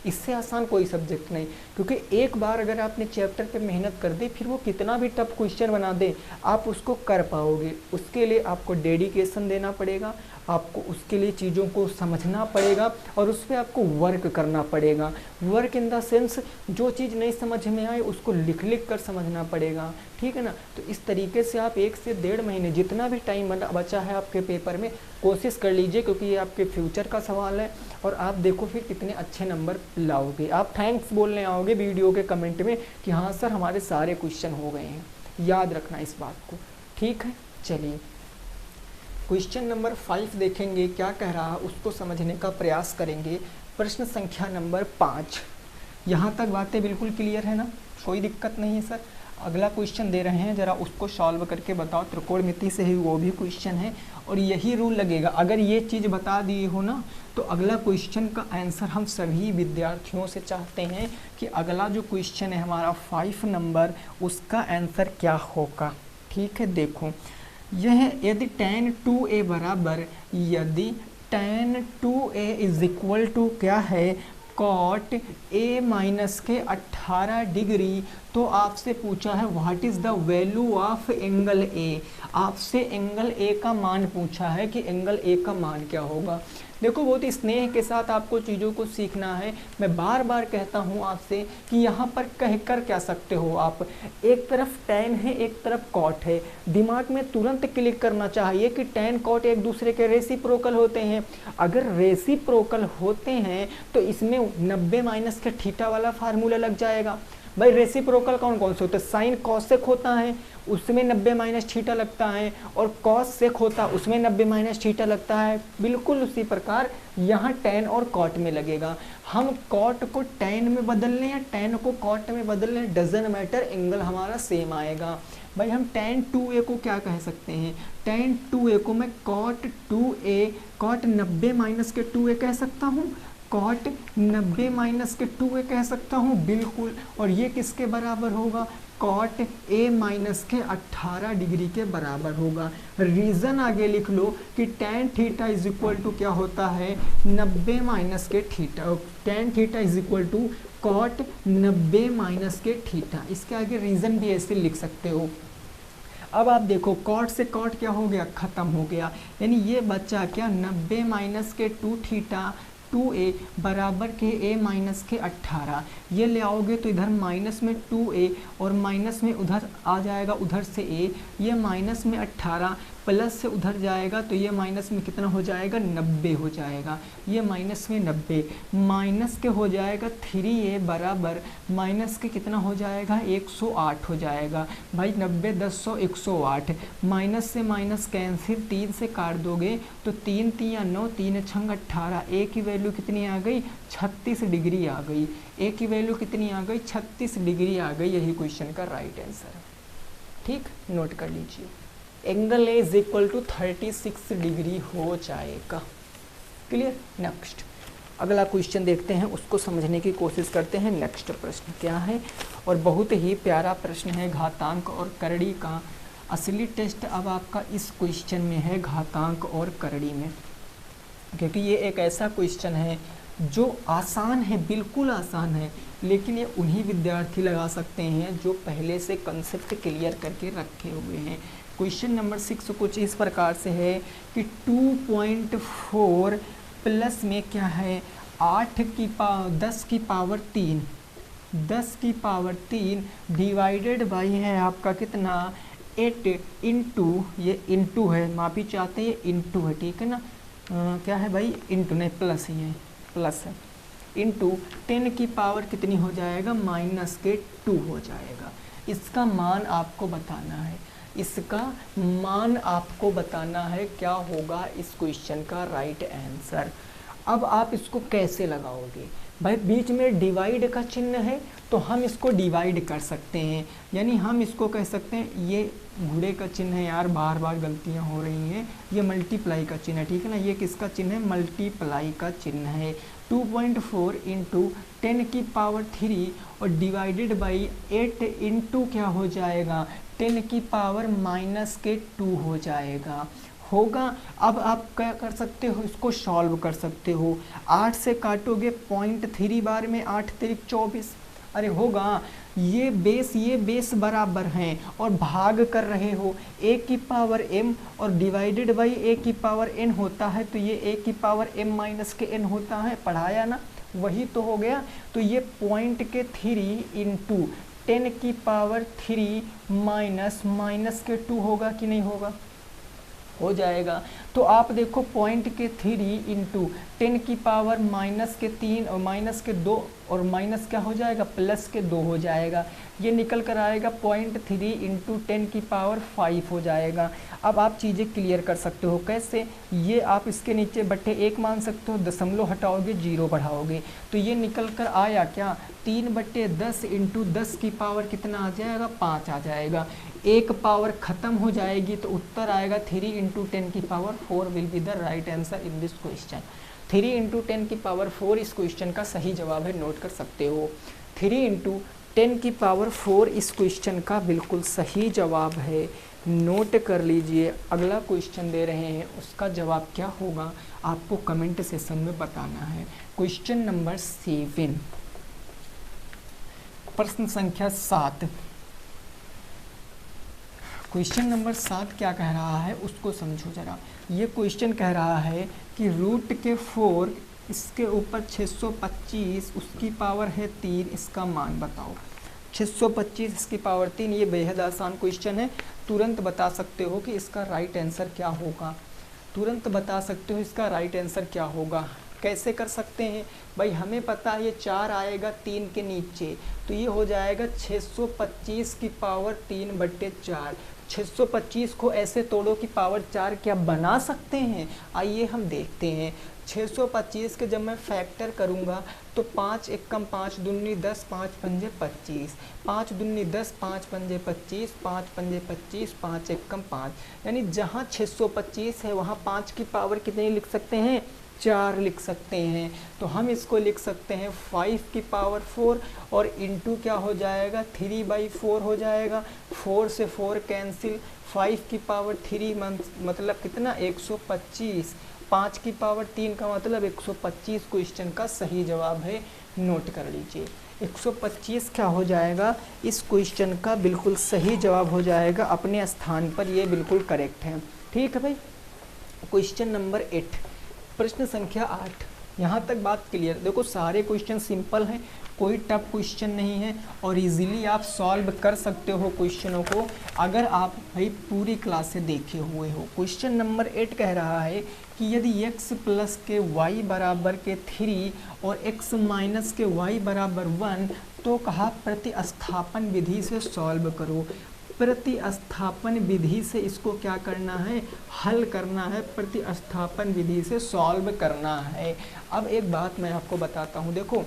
इससे आसान कोई सब्जेक्ट नहीं। क्योंकि एक बार अगर आपने चैप्टर पे मेहनत कर दी, फिर वो कितना भी टफ क्वेश्चन बना दे आप उसको कर पाओगे। उसके लिए आपको डेडिकेशन देना पड़ेगा, आपको उसके लिए चीज़ों को समझना पड़ेगा और उस पर आपको वर्क करना पड़ेगा। वर्क इन द सेंस जो चीज़ नहीं समझ में आए उसको लिख लिख कर समझना पड़ेगा, ठीक है ना। तो इस तरीके से आप 1 से 1.5 महीने जितना भी टाइम बचा है आपके पेपर में, कोशिश कर लीजिए, क्योंकि ये आपके फ्यूचर का सवाल है। और आप देखो फिर कितने अच्छे नंबर लाओगे। आप थैंक्स बोलने आओगे वीडियो के कमेंट में कि हाँ सर हमारे सारे क्वेश्चन हो गए हैं। याद रखना इस बात को, ठीक है। चलिए क्वेश्चन नंबर 5 देखेंगे, क्या कह रहा है उसको समझने का प्रयास करेंगे। प्रश्न संख्या नंबर 5, यहाँ तक बातें बिल्कुल क्लियर है ना, कोई दिक्कत नहीं है सर। अगला क्वेश्चन दे रहे हैं, ज़रा उसको सॉल्व करके बताओ। त्रिकोणमिति से ही वो भी क्वेश्चन है और यही रूल लगेगा। अगर ये चीज़ बता दिए हो ना तो अगला क्वेश्चन का आंसर हम सभी विद्यार्थियों से चाहते हैं कि अगला जो क्वेश्चन है हमारा 5 नंबर, उसका आंसर क्या होगा। ठीक है, देखो यह यदि tan 2a बराबर, यदि tan 2a is equal to क्या है, cot a माइनस के 18 डिग्री, तो आपसे पूछा है what is the value of angle A. आपसे एंगल ए का मान पूछा है कि एंगल ए का मान क्या होगा। देखो बहुत ही स्नेह के साथ आपको चीज़ों को सीखना है। मैं बार बार कहता हूँ आपसे कि यहाँ पर कहकर क्या सकते हो आप, एक तरफ tan है एक तरफ cot है, दिमाग में तुरंत क्लिक करना चाहिए कि tan cot एक दूसरे के रेसिप्रोकल होते हैं। अगर रेसिप्रोकल होते हैं तो इसमें 90 माइनस के थीटा वाला फार्मूला लग जाएगा। भाई रेसिप्रोकल कौन कौन से होते हैं, साइन कॉसेक होता है उसमें 90 माइनस थीटा लगता है, और कॉस सेक होता है उसमें 90 माइनस थीटा लगता है। बिल्कुल उसी प्रकार यहाँ tan और cot में लगेगा। हम cot को tan में बदल लें या tan को cot में बदल लें, डजन मैटर, एंगल हमारा सेम आएगा। भाई हम tan 2a को क्या कह सकते हैं, tan 2a को मैं cot 2a, cot 90 माइनस के 2a कह सकता हूँ, cot 90 माइनस के 2a कह सकता हूँ, बिल्कुल। और ये किसके बराबर होगा, cot a माइनस के 18 डिग्री के बराबर होगा। रीज़न आगे लिख लो कि tan theta is equal to क्या होता है, 90 माइनस के theta, tan theta is equal to cot 90 minus के थीटा। इसके आगे रीज़न भी ऐसे लिख सकते हो। अब आप देखो cot से cot क्या हो गया, ख़त्म हो गया, यानी ये बच्चा क्या, 90 माइनस के 2 थीटा 2a बराबर के a माइनस के 18। ये ले आओगे तो इधर माइनस में 2a और माइनस में उधर आ जाएगा उधर से a, ये माइनस में 18 प्लस से उधर जाएगा तो ये माइनस में कितना हो जाएगा, 90 हो जाएगा। ये माइनस में 90 माइनस के हो जाएगा 3a बराबर माइनस के कितना हो जाएगा, 108 हो जाएगा। भाई 90 10 100 108, माइनस से माइनस कैंसिल, 3 से काट दोगे तो 3 3 9, 3 छंग 18, a की वैल्यू कितनी आ गई, 36 डिग्री आ गई। a की वैल्यू कितनी आ गई, 36 डिग्री आ गई। यही क्वेश्चन का राइट आंसर है। ठीक, नोट कर लीजिए, angle A is equal to 36 degree हो जाएगा। क्लियर। नेक्स्ट अगला क्वेश्चन देखते हैं, उसको समझने की कोशिश करते हैं। नेक्स्ट प्रश्न क्या है, और बहुत ही प्यारा प्रश्न है, घातांक और करड़ी का। असली टेस्ट अब आपका इस क्वेश्चन में है, घातांक और करड़ी में, क्योंकि ये एक ऐसा क्वेश्चन है जो आसान है, बिल्कुल आसान है, लेकिन ये उन्हीं विद्यार्थी लगा सकते हैं जो पहले से कंसेप्ट क्लियर करके रखे हुए हैं। क्वेश्चन नंबर 6 कुछ इस प्रकार से है कि 2.4 प्लस में क्या है, 10 की पावर 3 डिवाइडेड बाई है आपका कितना, 8 इंटू, ये इंटू है, माफी चाहते हैं ये इंटू है, ठीक है ना, क्या है भाई, इंटू नहीं प्लस ही है, प्लस है, इंटू 10 की पावर कितनी हो जाएगा, माइनस के 2 हो जाएगा। इसका मान आपको बताना है, इसका मान आपको बताना है क्या होगा इस क्वेश्चन का राइट आंसर। अब आप इसको कैसे लगाओगे, भाई बीच में डिवाइड का चिन्ह है तो हम इसको डिवाइड कर सकते हैं, यानी हम इसको कह सकते हैं, ये घुड़े का चिन्ह है यार, बार बार गलतियां हो रही हैं, ये मल्टीप्लाई का चिन्ह है, ठीक है ना, ये किसका चिन्ह है, मल्टीप्लाई का चिन्ह है। 2.4 इंटू 10 की पावर 3 और डिवाइडेड बाई 8 इंटू क्या हो जाएगा, 10 की पावर माइनस के 2 हो जाएगा, होगा। अब आप क्या कर सकते हो, इसको सॉल्व कर सकते हो। 8 से काटोगे 0.3 बार में 8 तिरिक 24, अरे होगा, ये बेस बराबर हैं और भाग कर रहे हो, a की पावर m और डिवाइडेड बाई a की पावर n होता है, तो ये a की पावर m माइनस के n होता है, पढ़ाया ना, वही तो हो गया। तो ये 0.3 इंटू 10 की पावर 3 माइनस के 2 होगा कि नहीं होगा, हो जाएगा। तो आप देखो पॉइंट के 3 इंटू 10 की पावर माइनस के 3 और माइनस के 2 और माइनस क्या हो जाएगा प्लस के 2 हो जाएगा। ये निकल कर आएगा 0.3 इंटू 10 की पावर 5 हो जाएगा। अब आप चीज़ें क्लियर कर सकते हो कैसे, ये आप इसके नीचे बट्टे 1 मान सकते हो, दशमलव हटाओगे 0 बढ़ाओगे तो ये निकल कर आया क्या 3/10 इंटू 10 की पावर कितना आ जाएगा 5 आ जाएगा। एक पावर ख़त्म हो जाएगी तो उत्तर आएगा 3 इंटू 10 की power 4 will be the right answer in this question. 3 into 10 की पावर 4 इस क्वेश्चन का सही जवाब है, नोट कर सकते हो। 3 इंटू 10 की पावर 4 इस क्वेश्चन का बिल्कुल सही जवाब है, नोट कर लीजिए। अगला क्वेश्चन दे रहे हैं, उसका जवाब क्या होगा आपको कमेंट सेशन में बताना है। क्वेश्चन नंबर 7, प्रश्न संख्या 7। क्वेश्चन नंबर 7 क्या कह रहा है उसको समझो जरा। ये क्वेश्चन कह रहा है कि रूट के 4 इसके ऊपर 625 उसकी पावर है 3, इसका मान बताओ। 625 इसकी पावर 3, ये बेहद आसान क्वेश्चन है, तुरंत बता सकते हो कि इसका राइट आंसर क्या होगा। तुरंत बता सकते हो इसका राइट आंसर क्या होगा। कैसे कर सकते हैं भाई, हमें पता है ये 4 आएगा 3 के नीचे, तो ये हो जाएगा 625 की पावर 3/4। 625 को ऐसे तोड़ो कि पावर 4 क्या बना सकते हैं, आइए हम देखते हैं। 625 के जब मैं फैक्टर करूंगा तो 5 एकम 5 दूनी 10, 5 पंजे 25, 5 दूनी 10, 5 पंजे 25, 5 पंजे 25, 5 एकम 5, यानी जहां 625 है वहां 5 की पावर कितनी लिख सकते हैं 4 लिख सकते हैं। तो हम इसको लिख सकते हैं 5 की पावर 4 और इंटू क्या हो जाएगा 3/4 हो जाएगा। 4 से 4 कैंसिल, 5 की पावर 3 मतलब कितना 125, 5 की पावर 3 का मतलब 125 क्वेश्चन का सही जवाब है, नोट कर लीजिए। 125 क्या हो जाएगा इस क्वेश्चन का बिल्कुल सही जवाब हो जाएगा, अपने स्थान पर ये बिल्कुल करेक्ट है। ठीक है भाई। क्वेश्चन नंबर 8, प्रश्न संख्या 8। यहाँ तक बात क्लियर। देखो सारे क्वेश्चन सिंपल हैं, कोई टफ क्वेश्चन नहीं है और इजीली आप सॉल्व कर सकते हो क्वेश्चनों को अगर आप भाई पूरी क्लास से देखे हुए हो। क्वेश्चन नंबर 8 कह रहा है कि यदि x प्लस के y बराबर के 3 और x माइनस के y बराबर 1 तो कहा प्रतिस्थापन विधि से सॉल्व करो। प्रतिस्थापन विधि से इसको क्या करना है, हल करना है, प्रतिस्थापन विधि से सॉल्व करना है। अब एक बात मैं आपको बताता हूँ, देखो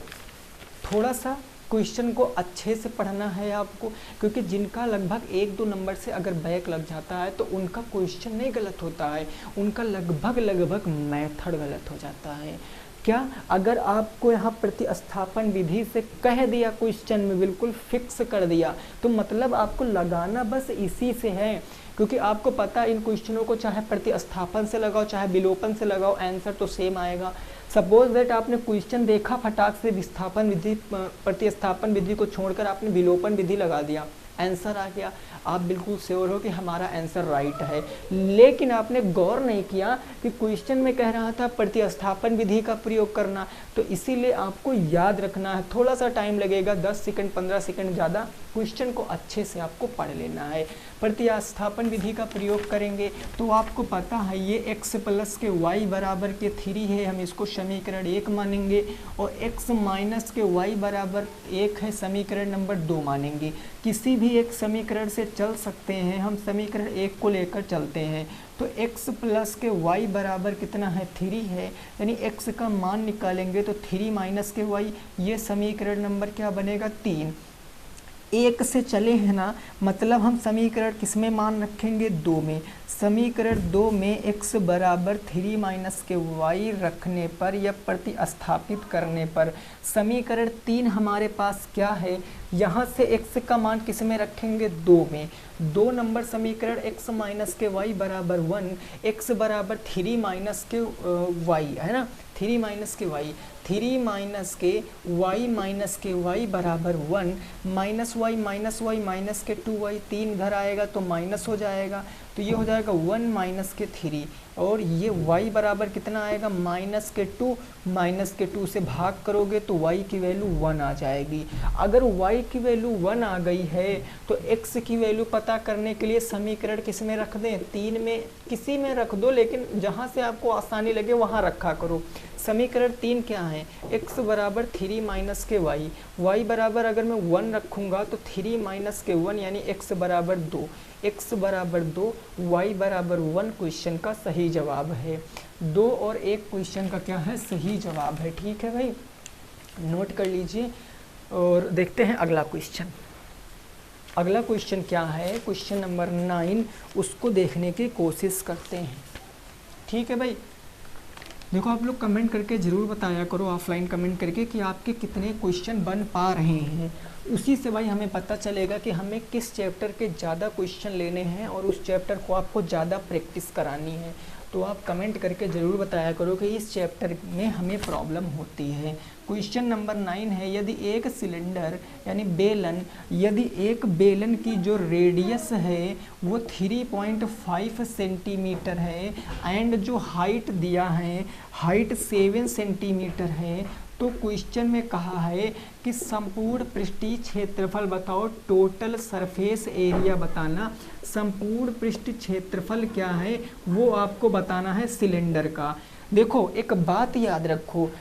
थोड़ा सा क्वेश्चन को अच्छे से पढ़ना है आपको, क्योंकि जिनका लगभग 1-2 नंबर से अगर बैक लग जाता है तो उनका क्वेश्चन नहीं गलत होता है, उनका लगभग मेथड गलत हो जाता है। क्या अगर आपको यहाँ प्रतिस्थापन विधि से कह दिया क्वेश्चन में बिल्कुल फिक्स कर दिया तो मतलब आपको लगाना बस इसी से है, क्योंकि आपको पता इन क्वेश्चनों को चाहे प्रतिस्थापन से लगाओ चाहे विलोपन से लगाओ आंसर तो सेम आएगा। सपोज दैट आपने क्वेश्चन देखा फटाक से विस्थापन विधि प्रतिस्थापन विधि को छोड़कर आपने विलोपन विधि लगा दिया, आंसर आ गया, आप बिल्कुल श्योर हो कि हमारा आंसर राइट है। लेकिन आपने गौर नहीं किया कि क्वेश्चन में कह रहा था प्रतिस्थापन विधि का प्रयोग करना, तो इसीलिए आपको याद रखना है। थोड़ा सा टाइम लगेगा, 10 सेकंड 15 सेकंड ज़्यादा, क्वेश्चन को अच्छे से आपको पढ़ लेना है। प्रतिस्थापन विधि का प्रयोग करेंगे तो आपको पता है ये x प्लस के y बराबर के 3 है, हम इसको समीकरण 1 मानेंगे, और x माइनस के y बराबर 1 है, समीकरण नंबर 2 मानेंगे। किसी भी एक समीकरण से चल सकते हैं, हम समीकरण 1 को लेकर चलते हैं। तो x प्लस के y बराबर कितना है 3 है, यानी x का मान निकालेंगे तो 3 माइनस के y, ये समीकरण नंबर क्या बनेगा 3। 1 से चले हैं ना, मतलब हम समीकरण किस में मान रखेंगे 2 में। समीकरण 2 में x बराबर 3 माइनस के y रखने पर या प्रतिस्थापित करने पर समीकरण 3 हमारे पास क्या है, यहाँ से x का मान किस में रखेंगे 2 में। 2 नंबर समीकरण x माइनस के y बराबर 1, x बराबर 3 माइनस के y है ना, 3 माइनस के y, 3 माइनस के y बराबर 1, माइनस वाई माइनस के 2y, 3 इधर आएगा तो माइनस हो जाएगा, तो ये हो जाएगा 1 माइनस के 3, और ये y बराबर कितना आएगा माइनस के 2 से भाग करोगे तो y की वैल्यू 1 आ जाएगी। अगर y की वैल्यू 1 आ गई है तो x की वैल्यू पता करने के लिए समीकरण किस में रख दें, 3 में, किसी में रख दो, लेकिन जहाँ से आपको आसानी लगे वहाँ रखा करो। समीकरण 3 क्या है, x बराबर 3 माइनस के y बराबर अगर मैं 1 रखूँगा तो 3 माइनस के 1 यानी x बराबर 2, x बराबर 2, y बराबर 1 क्वेश्चन का सही जवाब है। 2 और 1 क्वेश्चन का क्या है, सही जवाब है। ठीक है भाई, नोट कर लीजिए और देखते हैं अगला क्वेश्चन। अगला क्वेश्चन क्या है, क्वेश्चन नंबर 9, उसको देखने की कोशिश करते हैं। ठीक है भाई, देखो आप लोग कमेंट करके ज़रूर बताया करो, ऑफलाइन कमेंट करके कि आपके कितने क्वेश्चन बन पा रहे हैं। उसी से भाई हमें पता चलेगा कि हमें किस चैप्टर के ज़्यादा क्वेश्चन लेने हैं और उस चैप्टर को आपको ज़्यादा प्रैक्टिस करानी है। तो आप कमेंट करके ज़रूर बताया करो कि इस चैप्टर में हमें प्रॉब्लम होती है। क्वेश्चन नंबर 9 है, यदि एक सिलेंडर यानी बेलन, यदि एक बेलन की जो रेडियस है वो 3.5 सेंटीमीटर है एंड जो हाइट दिया है, हाइट 7 सेंटीमीटर है, तो क्वेश्चन में कहा है कि संपूर्ण पृष्ठीय क्षेत्रफल बताओ, टोटल सरफेस एरिया बताना। संपूर्ण पृष्ठ क्षेत्रफल क्या है वो आपको बताना है सिलेंडर का। देखो एक बात याद रखो,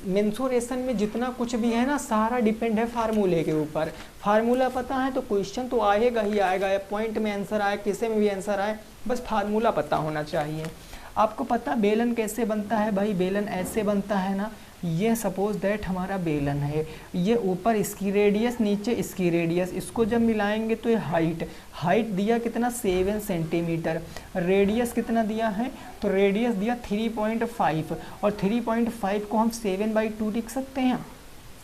मेंसुरेशन में जितना कुछ भी है ना, सारा डिपेंड है फार्मूले के ऊपर। फार्मूला पता है तो क्वेश्चन तो आएगा ही आएगा, या पॉइंट में आंसर आए, किसी में भी आंसर आए, बस फार्मूला पता होना चाहिए। आपको पता बेलन कैसे बनता है भाई, बेलन ऐसे बनता है ना, ये सपोज दैट हमारा बेलन है, ये ऊपर इसकी रेडियस, नीचे इसकी रेडियस, इसको जब मिलाएंगे तो ये हाइट दिया कितना 7 सेंटीमीटर, रेडियस कितना दिया है, तो रेडियस दिया 3.5, और 3.5 को हम 7/2 लिख सकते हैं।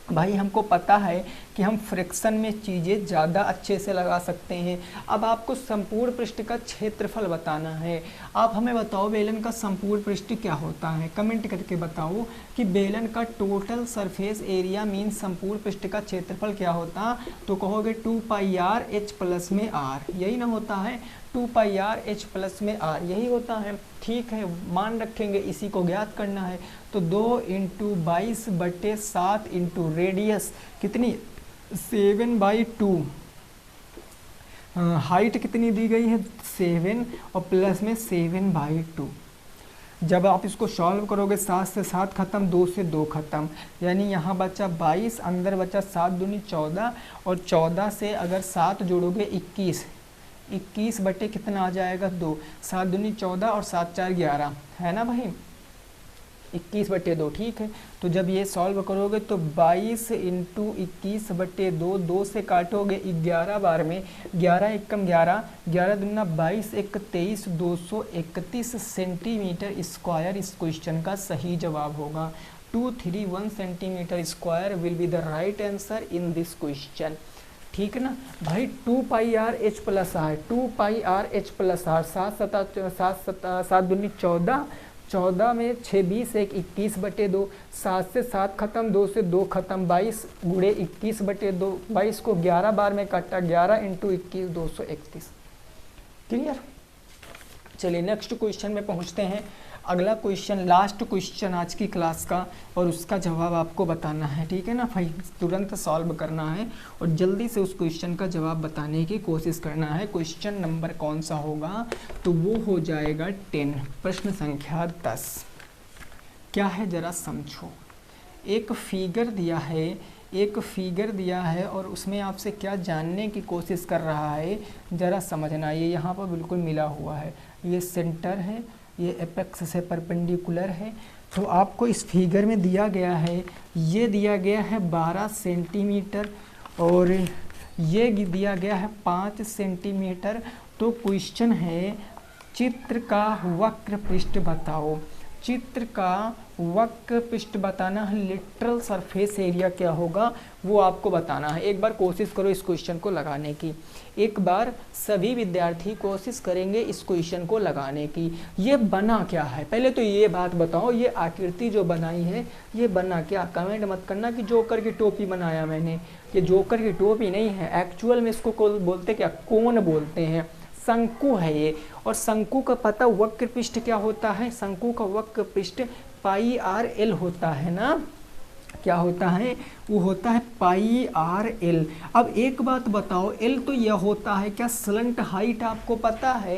भाई हमको पता है कि हम फ्रैक्शन में चीज़ें ज़्यादा अच्छे से लगा सकते हैं। अब आपको संपूर्ण पृष्ठ का क्षेत्रफल बताना है। आप हमें बताओ बेलन का संपूर्ण पृष्ठ क्या होता है, कमेंट करके बताओ कि बेलन का टोटल सरफेस एरिया मीन संपूर्ण पृष्ठ का क्षेत्रफल क्या होता, तो कहोगे 2πr h प्लस में r, यही ना होता है, 2πr h प्लस में r, यही होता है। ठीक है, मान रखेंगे, इसी को ज्ञात करना है। तो 2 × 22/7 इंटू रेडियस कितनी 7/2, हाइट कितनी दी गई है 7 और प्लस में 7/2। जब आप इसको सॉल्व करोगे 7 से 7 खत्म, 2 से 2 खत्म, यानी यहाँ बचा 22, अंदर बचा 7 दूनी 14, और 14 से अगर 7 जोड़ोगे 21 बटे कितना आ जाएगा 2, 7 दूनी 14 और 7 4 11, है ना भाई, 21/2। ठीक है, तो जब ये सॉल्व करोगे तो 22 × 21/2, 2 से काटोगे 11 बार में, 11 एकम 11, 11 दूना 22, 1 23, 231 सेंटीमीटर स्क्वायर इस क्वेश्चन का सही जवाब होगा। 231 centimetre square will be the right answer in this question. ठीक है ना भाई, 2πr h plus r, 2πr h plus r, 7 दूनी 14, 14 में 6 20, 1 21/2, 7 से 7 खत्म, 2 से 2 खत्म, 22 गुणे 21/2, 22 को 11 बार में काटा, 11 × 21 231। क्लियर। चलिए नेक्स्ट क्वेश्चन में पहुंचते हैं। अगला क्वेश्चन लास्ट क्वेश्चन आज की क्लास का, और उसका जवाब आपको बताना है। ठीक है ना भाई, तुरंत सॉल्व करना है और जल्दी से उस क्वेश्चन का जवाब बताने की कोशिश करना है। क्वेश्चन नंबर कौन सा होगा, तो वो हो जाएगा 10, प्रश्न संख्या 10। क्या है जरा समझो। एक फिगर दिया है और उसमें आपसे क्या जानने की कोशिश कर रहा है, ज़रा समझना। ये यहाँ पर बिल्कुल मिला हुआ है, ये सेंटर है, ये एपेक्स से परपेंडिकुलर है। तो आपको इस फिगर में दिया गया है, ये दिया गया है 12 सेंटीमीटर और ये दिया गया है 5 सेंटीमीटर। तो क्वेश्चन है चित्र का वक्र पृष्ठ बताओ। चित्र का वक्र पृष्ठ बताना है, लिटरल सरफेस एरिया क्या होगा वो आपको बताना है। एक बार कोशिश करो इस क्वेश्चन को लगाने की, एक बार सभी विद्यार्थी कोशिश करेंगे इस क्वेश्चन को लगाने की। ये बना क्या है, पहले तो ये बात बताओ, ये आकृति जो बनाई है ये बना क्या? कमेंट मत करना कि जोकर की टोपी बनाया मैंने, ये जोकर की टोपी नहीं है, एक्चुअल में इसको बोलते क्या, कोन बोलते हैं, शंकु है ये। और शंकु का पता वक्र पृष्ठ क्या होता है, शंकु का वक्र पृष्ठ पाई आर एल होता है ना, क्या होता है, वो होता है पाई आर एल। अब एक बात बताओ, एल तो यह होता है, क्या स्लंट हाइट आपको पता है?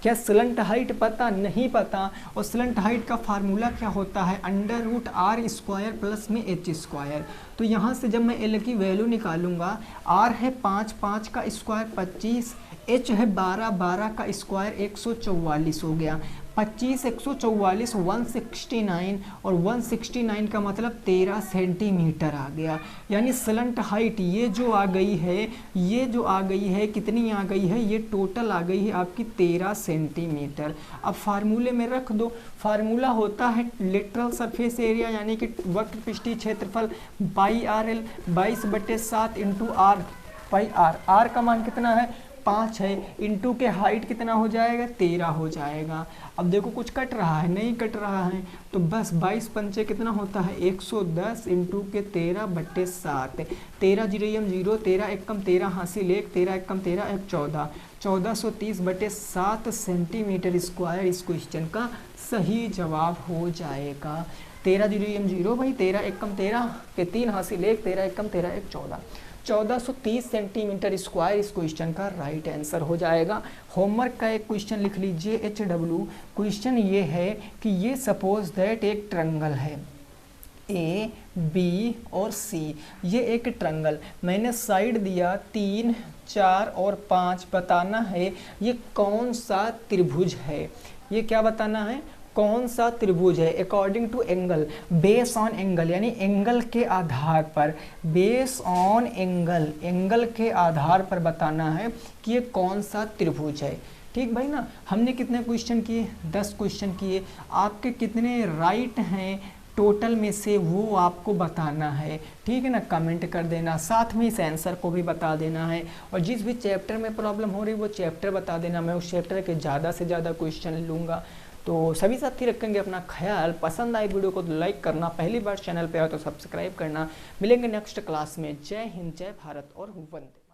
क्या स्लंट हाइट पता? नहीं पता। और स्लंट हाइट का फार्मूला क्या होता है, √r² प्लस में h²। तो यहाँ से जब मैं एल की वैल्यू निकालूंगा, r है 5, 5 का स्क्वायर 25, h है 12, 12 का स्क्वायर 144 हो गया, 25 144 169, और 169 का मतलब 13 सेंटीमीटर आ गया। यानी स्लंट हाइट ये जो आ गई है, ये जो आ गई है, कितनी आ गई है, ये टोटल आ गई है आपकी 13 सेंटीमीटर। अब फार्मूले में रख दो, फार्मूला होता है लिटरल सरफेस एरिया यानी कि वक्र पृष्ठीय क्षेत्रफल pi r l 22/7 into r, pi r, r का मान कितना है 5 है, इंटू के हाइट कितना हो जाएगा 13 हो जाएगा। अब देखो कुछ कट रहा है, नहीं कट रहा है, तो बस 22 पंचे कितना होता है 110 इंटू के 13/7, 13 जीरो 0, 13 एकम 13 हासिल 1, 13 एकम 13 1 14, 1430/7 सेंटीमीटर स्क्वायर इस क्वेश्चन का सही जवाब हो जाएगा। 13 जीरो 0 भाई, 13 एकम 13 के 3 हासिल 1, 13 एकम 13 1 14, 1430 सेंटीमीटर स्क्वायर इस क्वेश्चन का राइट आंसर हो जाएगा। होमवर्क का एक क्वेश्चन लिख लीजिए HW। क्वेश्चन ये है कि ये सपोज दैट एक ट्रायंगल है A, B और C, ये एक ट्रायंगल, मैंने साइड दिया 3, 4 और 5, बताना है ये कौन सा त्रिभुज है, ये क्या बताना है, कौन सा त्रिभुज है according to angle, base on angle, यानी एंगल के आधार पर, बेस ऑन एंगल, एंगल के आधार पर बताना है कि ये कौन सा त्रिभुज है। ठीक भाई ना, हमने कितने क्वेश्चन किए, 10 क्वेश्चन किए, आपके कितने राइट हैं टोटल में से वो आपको बताना है। ठीक है ना, कमेंट कर देना, साथ में इस आंसर को भी बता देना है, और जिस भी चैप्टर में प्रॉब्लम हो रही है वो चैप्टर बता देना, मैं उस चैप्टर के ज़्यादा से ज़्यादा क्वेश्चन लूँगा। तो सभी साथी रखेंगे अपना ख्याल, पसंद आई वीडियो को तो लाइक करना, पहली बार चैनल पे आए तो सब्सक्राइब करना। मिलेंगे नेक्स्ट क्लास में। जय हिंद, जय भारत और वंदे।